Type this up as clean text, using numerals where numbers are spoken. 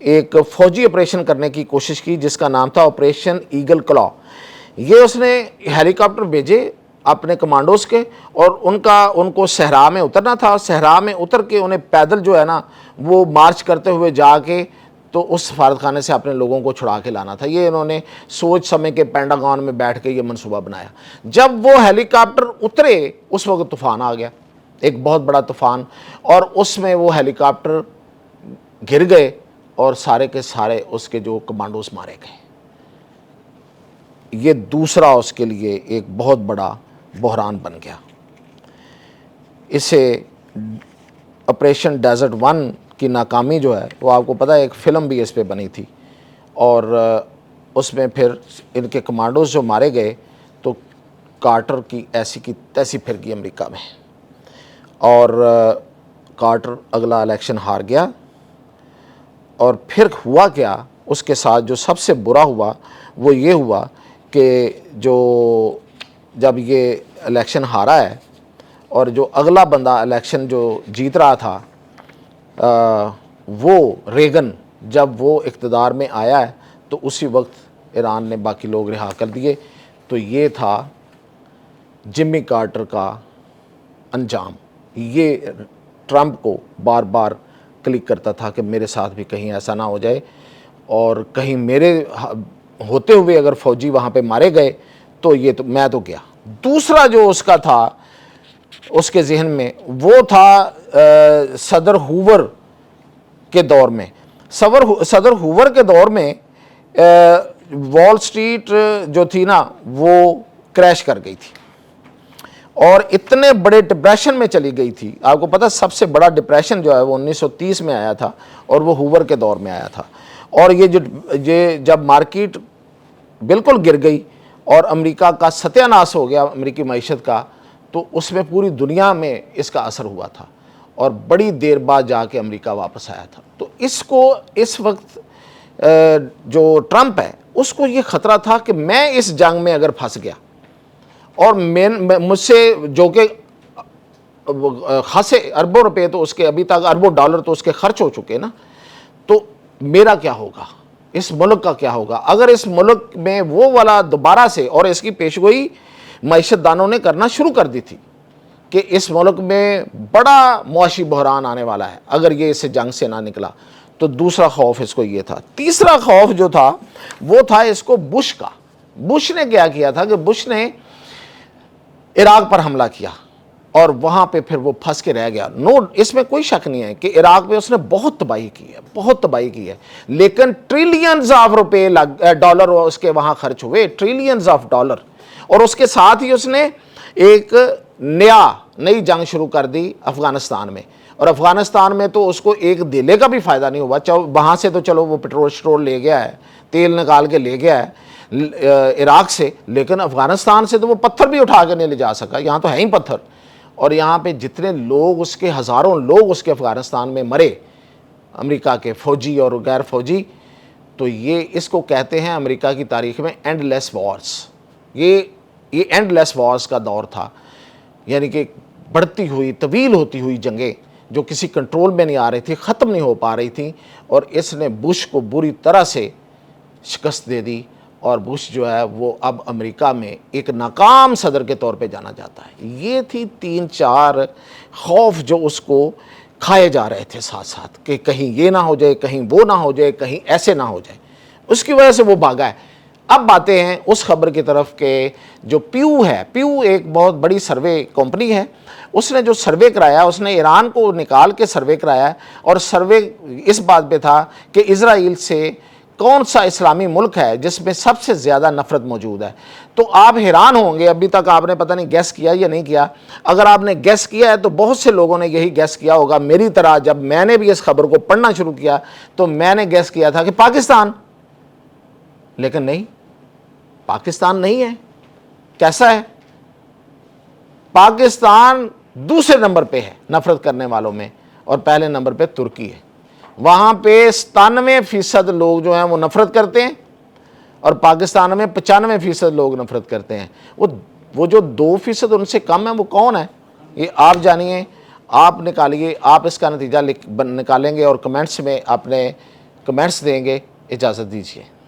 ایک فوجی آپریشن کرنے کی کوشش کی جس کا نام تھا آپریشن ایگل کلا۔ یہ اس نے ہیلی کاپٹر بھیجے اپنے کمانڈوز کے، اور ان کو صحرا میں اترنا تھا، صحرا میں اتر کے انہیں پیدل جو ہے نا وہ مارچ کرتے ہوئے جا کے تو اس سفارت خانے سے اپنے لوگوں کو چھڑا کے لانا تھا۔ یہ انہوں نے سوچ سمجھ کے پینٹاگون میں بیٹھ کے یہ منصوبہ بنایا۔ جب وہ ہیلی کاپٹر اترے اس وقت طوفان آ گیا، ایک بہت بڑا طوفان، اور اس میں وہ ہیلی کاپٹر گر گئے اور سارے کے سارے اس کے جو کمانڈوز مارے گئے۔ یہ دوسرا اس کے لیے ایک بہت بڑا بحران بن گیا۔ اسے آپریشن ڈیزرٹ 1 کی ناکامی جو ہے وہ آپ کو پتہ ہے، ایک فلم بھی اس پہ بنی تھی، اور اس میں پھر ان کے کمانڈوز جو مارے گئے تو کارٹر کی ایسی کی تیسی پھر گئی امریکہ میں، اور کارٹر اگلا الیکشن ہار گیا۔ اور پھر ہوا کیا اس کے ساتھ جو سب سے برا ہوا وہ یہ ہوا کہ جب یہ الیکشن ہارا ہے اور جو اگلا بندہ الیکشن جو جیت رہا تھا وہ ریگن، جب وہ اقتدار میں آیا ہے تو اسی وقت ایران نے باقی لوگ رہا کر دیے۔ تو یہ تھا جمی کارٹر کا انجام۔ یہ ٹرمپ کو بار بار کلک کرتا تھا کہ میرے ساتھ بھی کہیں ایسا نہ ہو جائے، اور کہیں میرے ہوتے ہوئے اگر فوجی وہاں پہ مارے گئے تو یہ تو میں تو گیا۔ دوسرا جو اس کا تھا اس کے ذہن میں وہ تھا صدر ہوور کے دور میں۔ صدر ہوور کے دور میں وال سٹریٹ جو تھی نا وہ کریش کر گئی تھی، اور اتنے بڑے ڈپریشن میں چلی گئی تھی۔ آپ کو پتہ سب سے بڑا ڈپریشن جو ہے وہ 1930 میں آیا تھا، اور وہ ہوور کے دور میں آیا تھا۔ اور یہ جب مارکیٹ بالکل گر گئی اور امریکہ کا ستیہ ناش ہو گیا امریکی معیشت کا، تو اس میں پوری دنیا میں اس کا اثر ہوا تھا، اور بڑی دیر بعد جا کے امریکہ واپس آیا تھا۔ تو اس کو اس وقت جو ٹرمپ ہے اس کو یہ خطرہ تھا کہ میں اس جنگ میں اگر پھنس گیا، اور مجھ سے جو کہ خاصے اربوں روپے تو اس کے ابھی تک اربوں ڈالر تو اس کے خرچ ہو چکے نا، تو میرا کیا ہوگا، اس ملک کا کیا ہوگا؟ اگر اس ملک میں وہ والا دوبارہ سے، اور اس کی پیشگوئی معیشت دانوں نے کرنا شروع کر دی تھی کہ اس ملک میں بڑا معاشی بحران آنے والا ہے اگر یہ اس جنگ سے نہ نکلا، تو دوسرا خوف اس کو یہ تھا۔ تیسرا خوف جو تھا وہ تھا اس کو بش کا۔ بش نے کیا کیا تھا کہ بش نے عراق پر حملہ کیا، اور وہاں پہ پھر وہ پھنس کے رہ گیا۔ اس میں کوئی شک نہیں ہے کہ عراق پہ اس نے بہت تباہی کی ہے، بہت تباہی کی ہے، لیکن ٹریلینز آف روپے ڈالر اس کے وہاں خرچ ہوئے، ٹریلینز آف ڈالر۔ اور اس کے ساتھ ہی اس نے ایک نئی جنگ شروع کر دی افغانستان میں، اور افغانستان میں تو اس کو ایک دلے کا بھی فائدہ نہیں ہوا۔ وہاں سے تو چلو وہ پٹرول لے گیا ہے، تیل نکال کے لے گیا ہے عراق سے، لیکن افغانستان سے تو وہ پتھر بھی اٹھا کے نہیں لے جا سکا، یہاں تو ہے ہی پتھر۔ اور یہاں پہ جتنے لوگ اس کے ہزاروں لوگ اس کے افغانستان میں مرے، امریکہ کے فوجی اور غیر فوجی، تو یہ اس کو کہتے ہیں امریکہ کی تاریخ میں اینڈ لیس وارز۔ یہ اینڈ لیس وارز کا دور تھا، یعنی کہ بڑھتی ہوئی طویل ہوتی ہوئی جنگیں جو کسی کنٹرول میں نہیں آ رہی تھی، ختم نہیں ہو پا رہی تھیں، اور اس نے بش کو بری طرح سے شکست دے دی، اور بش جو ہے وہ اب امریکہ میں ایک ناکام صدر کے طور پہ جانا جاتا ہے۔ یہ تھی 3-4 خوف جو اس کو کھائے جا رہے تھے ساتھ ساتھ، کہ کہیں یہ نہ ہو جائے، کہیں وہ نہ ہو جائے، کہیں ایسے نہ ہو جائے۔ اس کی وجہ سے وہ بھاگا ہے۔ اب آتے ہیں اس خبر کی طرف کہ جو پیو ہے، پیو ایک بہت بڑی سروے کمپنی ہے، اس نے جو سروے کرایا، اس نے ایران کو نکال کے سروے کرایا، اور سروے اس بات پہ تھا کہ اسرائیل سے کون سا اسلامی ملک ہے جس میں سب سے زیادہ نفرت موجود ہے۔ تو آپ حیران ہوں گے، ابھی تک آپ نے پتہ نہیں گیس کیا یا نہیں کیا۔ اگر آپ نے گیس کیا ہے تو بہت سے لوگوں نے یہی گیس کیا ہوگا میری طرح۔ جب میں نے بھی اس خبر کو پڑھنا شروع کیا تو میں نے گیس کیا تھا کہ پاکستان، لیکن نہیں، پاکستان نہیں ہے۔ کیسا ہے؟ پاکستان دوسرے نمبر پہ ہے نفرت کرنے والوں میں، اور پہلے نمبر پہ ترکی ہے۔ وہاں پہ 97% لوگ جو ہیں وہ نفرت کرتے ہیں، اور پاکستان میں 95% لوگ نفرت کرتے ہیں۔ وہ جو 2% ان سے کم ہیں وہ کون ہے؟ یہ آپ جانیے، آپ نکالیے، آپ اس کا نتیجہ نکالیں گے، اور کمنٹس میں اپنے کمنٹس دیں گے. اجازت دیجیے.